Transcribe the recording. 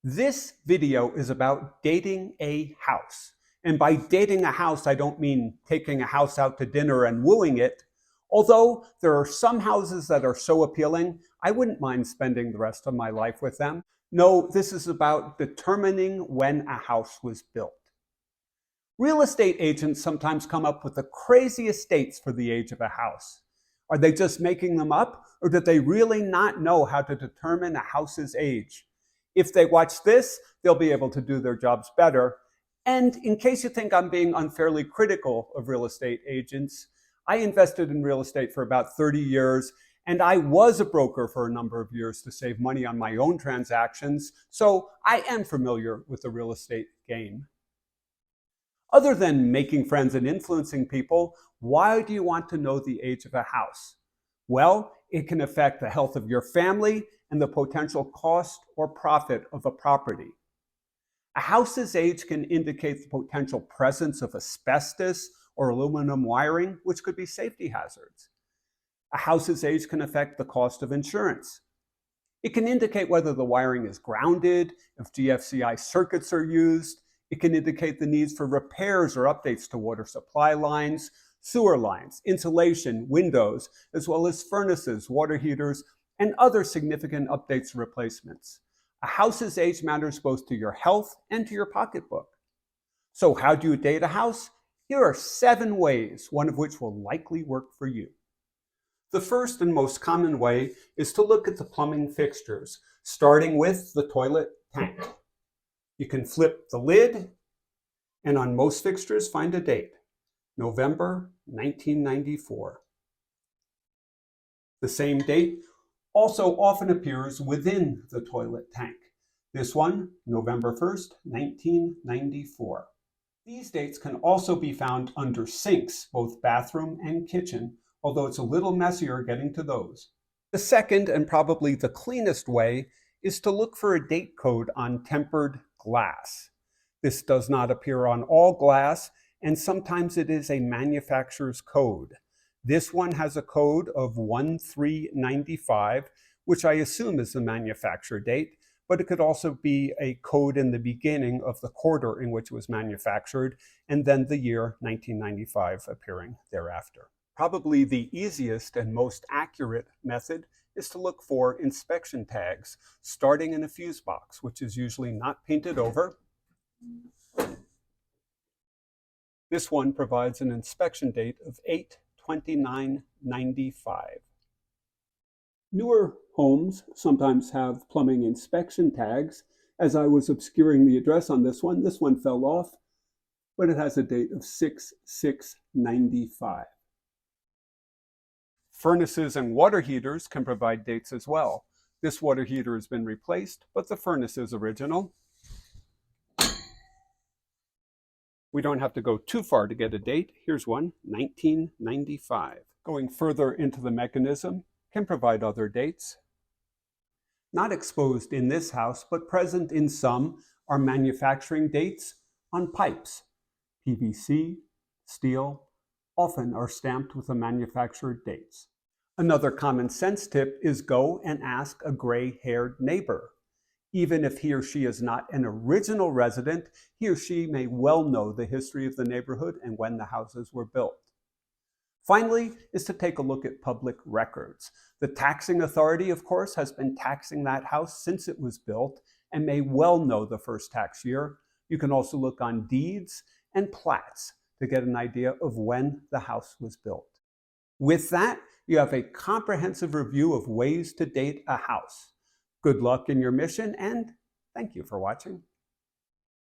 This video is about dating a house. And by dating a house, I don't mean taking a house out to dinner and wooing it. Although there are some houses that are so appealing, I wouldn't mind spending the rest of my life with them. No, this is about determining when a house was built. Real estate agents sometimes come up with the craziest dates for the age of a house. Are they just making them up, or do they really not know how to determine a house's age? If they watch this, they'll be able to do their jobs better. And in case you think I'm being unfairly critical of real estate agents, I invested in real estate for about 30 years, and I was a broker for a number of years to save money on my own transactions, so I am familiar with the real estate game. Other than making friends and influencing people, why do you want to know the age of a house? Well, it can affect the health of your family and the potential cost or profit of a property. A house's age can indicate the potential presence of asbestos or aluminum wiring, which could be safety hazards. A house's age can affect the cost of insurance. It can indicate whether the wiring is grounded, if GFCI circuits are used. It can indicate the needs for repairs or updates to water supply lines, sewer lines, insulation, windows, as well as furnaces, water heaters, and other significant updates or replacements. A house's age matters both to your health and to your pocketbook. So how do you date a house? Here are 7 ways, one of which will likely work for you. The first and most common way is to look at the plumbing fixtures, starting with the toilet tank. You can flip the lid, and on most fixtures, find a date, November 1994. The same date also often appears within the toilet tank. This one, November 1st, 1994. These dates can also be found under sinks, both bathroom and kitchen, although it's a little messier getting to those. The second, and probably the cleanest way, is to look for a date code on tempered glass. This does not appear on all glass, and sometimes it is a manufacturer's code. This one has a code of 1395, which I assume is the manufacturer date, but it could also be a code in the beginning of the quarter in which it was manufactured, and then the year 1995 appearing thereafter. Probably the easiest and most accurate method is to look for inspection tags, starting in a fuse box, which is usually not painted over. This one provides an inspection date of 8/29/95. Newer homes sometimes have plumbing inspection tags. As I was obscuring the address on this one fell off, but it has a date of 6/6/95. Furnaces and water heaters can provide dates as well. This water heater has been replaced, but the furnace is original. We don't have to go too far to get a date. Here's one, 1995. Going further into the mechanism can provide other dates. Not exposed in this house, but present in some, are manufacturing dates on pipes. PVC, steel, often are stamped with the manufacturer dates. Another common sense tip is go and ask a gray-haired neighbor. Even if he or she is not an original resident, he or she may well know the history of the neighborhood and when the houses were built. Finally, is to take a look at public records. The taxing authority, of course, has been taxing that house since it was built and may well know the first tax year. You can also look on deeds and plats to get an idea of when the house was built. With that, you have a comprehensive review of ways to date a house. Good luck in your mission, and thank you for watching.